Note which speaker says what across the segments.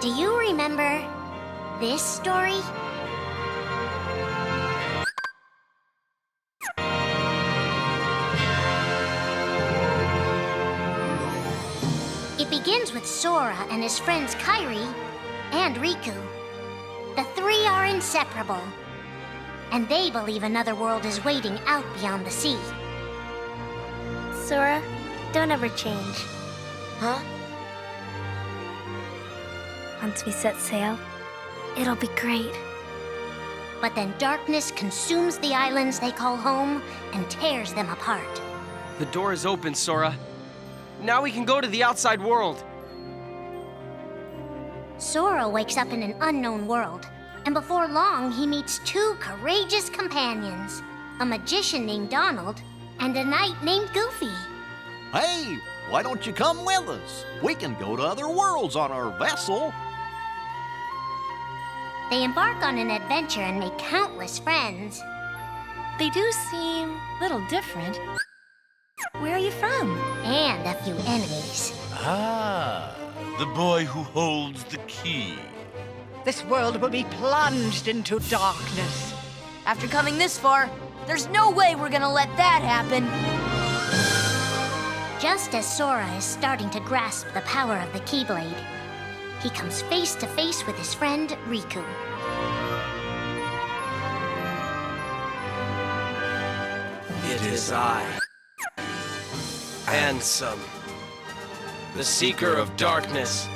Speaker 1: Do you remember this story? It begins with Sora and his friends Kairi and Riku. The three are inseparable, and they believe another world is waiting out beyond the sea.
Speaker 2: Sora, don't ever change.
Speaker 3: Huh?
Speaker 2: Once we set sail, it'll be great.
Speaker 1: But then darkness consumes the islands they call home and tears them apart.
Speaker 4: The door is open, Sora. Now we can go to the outside world.
Speaker 1: Sora wakes up in an unknown world, and before long he meets two courageous companions, a magician named Donald and a knight named Goofy.
Speaker 5: Hey, why don't you come with us? We can go to other worlds on our vessel.
Speaker 1: They embark on an adventure and make countless friends.
Speaker 3: They do seem a little different. Where are you from?
Speaker 1: And a few enemies.
Speaker 6: Ah, the boy who holds the key.
Speaker 7: This world will be plunged into darkness.
Speaker 3: After coming this far, there's no way we're gonna let that happen.
Speaker 1: Just as Sora is starting to grasp the power of the Keyblade, he comes face to face with his friend Riku.
Speaker 4: It is I, Ansem, the Seeker of Darkness.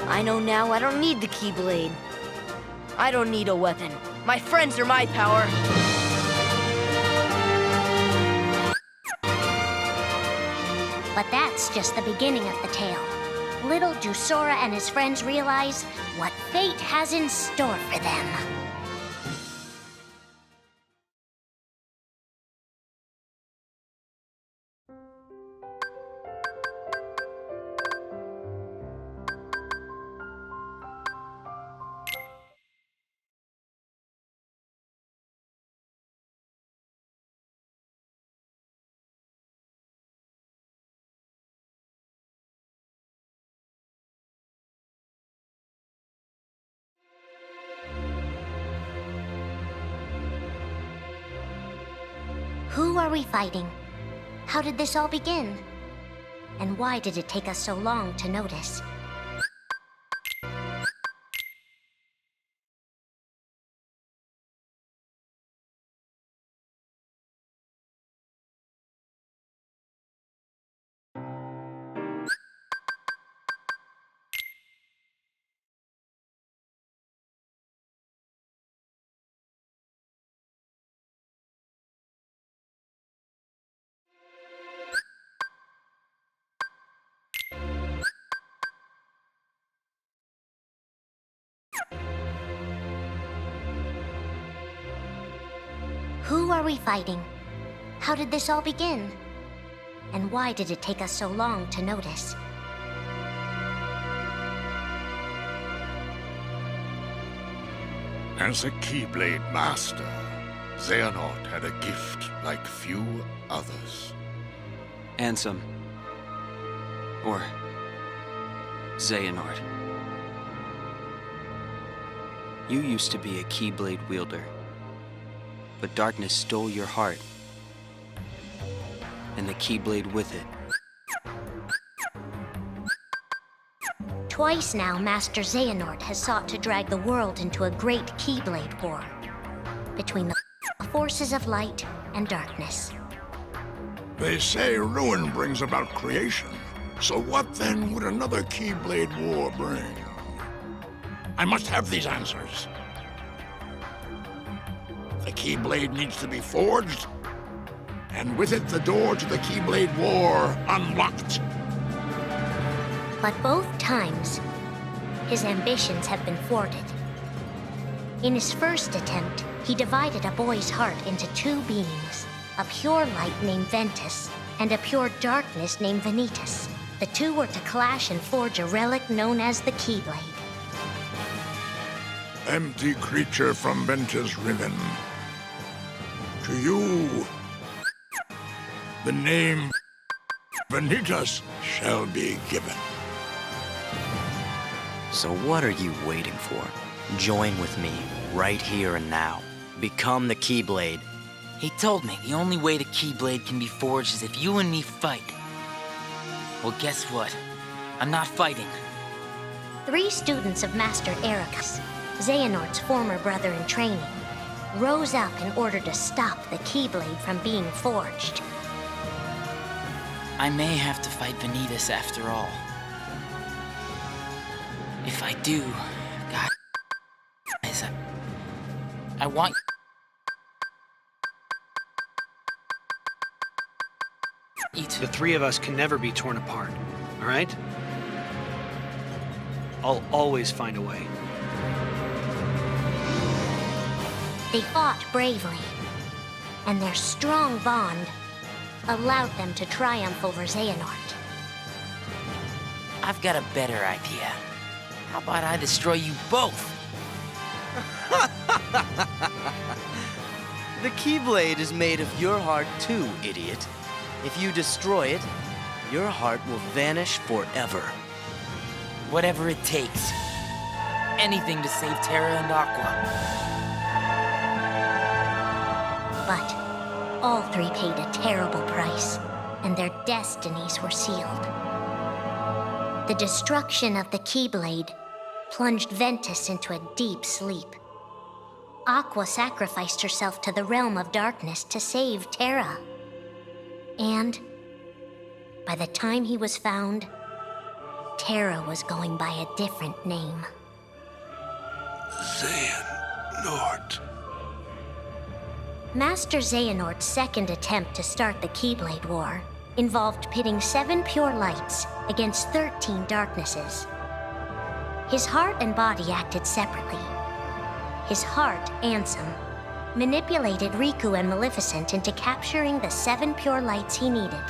Speaker 3: I know now I don't need the Keyblade. I don't need a weapon. My friends are my power.
Speaker 1: But that's just the beginning of the tale. Little do Sora and his friends realize what fate has in store for them. Who are we fighting? How did this all begin? And why did it take us so long to notice? Who are we fighting? How did this all begin? And why did it take us so long to notice?
Speaker 8: As a Keyblade master, Xehanort had a gift like few others.
Speaker 4: Ansem. Or Xehanort. You used to be a Keyblade wielder, but darkness stole your heart, and the Keyblade with it.
Speaker 1: Twice now, Master Xehanort has sought to drag the world into a great Keyblade war between the forces of light and darkness.
Speaker 8: They say ruin brings about creation. So what then would another Keyblade war bring? I must have these answers. The Keyblade needs to be forged, and with it the door to the Keyblade war unlocked.
Speaker 1: But both times, his ambitions have been thwarted. In his first attempt, he divided a boy's heart into two beings, a pure light named Ventus, and a pure darkness named Vanitas. The two were to clash and forge a relic known as the Keyblade.
Speaker 8: Empty creature from Ventus Riven. To you, the name Vanitas shall be given.
Speaker 9: So what are you waiting for? Join with me, right here and now. Become the Keyblade.
Speaker 10: He told me the only way the Keyblade can be forged is if you and me fight. Well, guess what? I'm not fighting.
Speaker 1: 3 students of Master Ericus, Xehanort's former brother in training, rose up in order to stop the Keyblade from being forged.
Speaker 10: I may have to fight Vanitas after all. If I do, guys, I want you to...
Speaker 11: The 3 of us can never be torn apart, all right? I'll always find a way.
Speaker 1: They fought bravely, and their strong bond allowed them to triumph over Xehanort.
Speaker 10: I've got a better idea. How about I destroy you both?
Speaker 9: The Keyblade is made of your heart too, idiot. If you destroy it, your heart will vanish forever.
Speaker 10: Whatever it takes. Anything to save Terra and Aqua.
Speaker 1: But all 3 paid a terrible price, and their destinies were sealed. The destruction of the Keyblade plunged Ventus into a deep sleep. Aqua sacrificed herself to the realm of darkness to save Terra. And by the time he was found, Terra was going by a different name.
Speaker 8: Xehanort.
Speaker 1: Master Xehanort's second attempt to start the Keyblade War involved pitting 7 pure lights against 13 darknesses. His heart and body acted separately. His heart, Ansem, manipulated Riku and Maleficent into capturing the 7 pure lights he needed,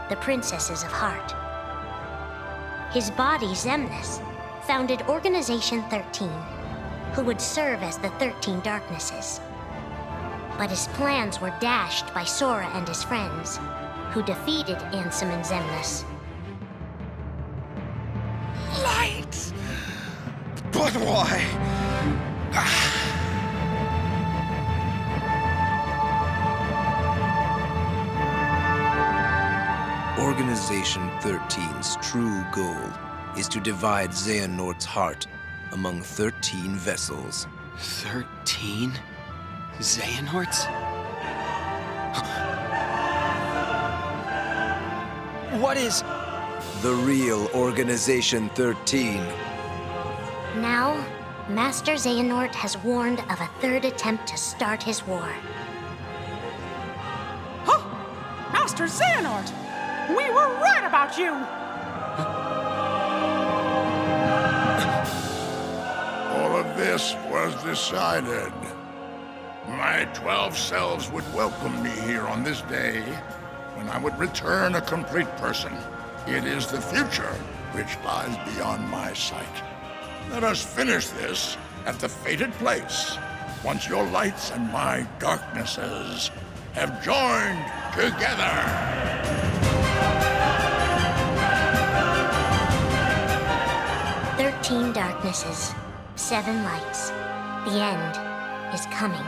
Speaker 1: the Princesses of Heart. His body, Xemnas, founded Organization 13, who would serve as the 13 darknesses. But his plans were dashed by Sora and his friends, who defeated Ansem and Xemnas.
Speaker 6: Light! But why?
Speaker 12: Organization 13's true goal is to divide Xehanort's heart among 13 vessels.
Speaker 4: 13 Xehanorts? What is...
Speaker 12: The real Organization 13.
Speaker 1: Now, Master Xehanort has warned of a third attempt to start his war.
Speaker 7: Master Xehanort! We were right about you!
Speaker 8: All of this was decided. My 12 selves would welcome me here on this day, when I would return a complete person. It is the future which lies beyond my sight. Let us finish this at the fated place, once your lights and my darknesses have joined together.
Speaker 1: 13 darknesses, 7 lights. The end is coming.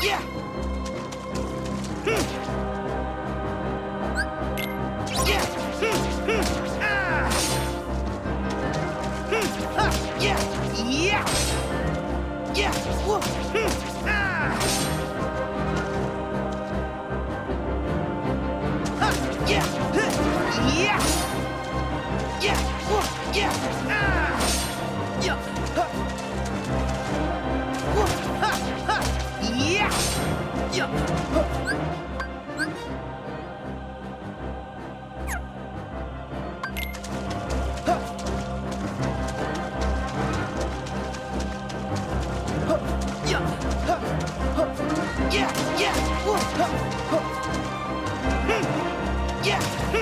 Speaker 9: Yeah! Yeah! Ah! Yeah! Yeah! Yeah! Whoa! Ah! Yeah! Yeah! Yeah! Whoa! Yeah! Ah! Yeah! Whoa! Yeah! Yeah! Yeah! Yeah! Yeah!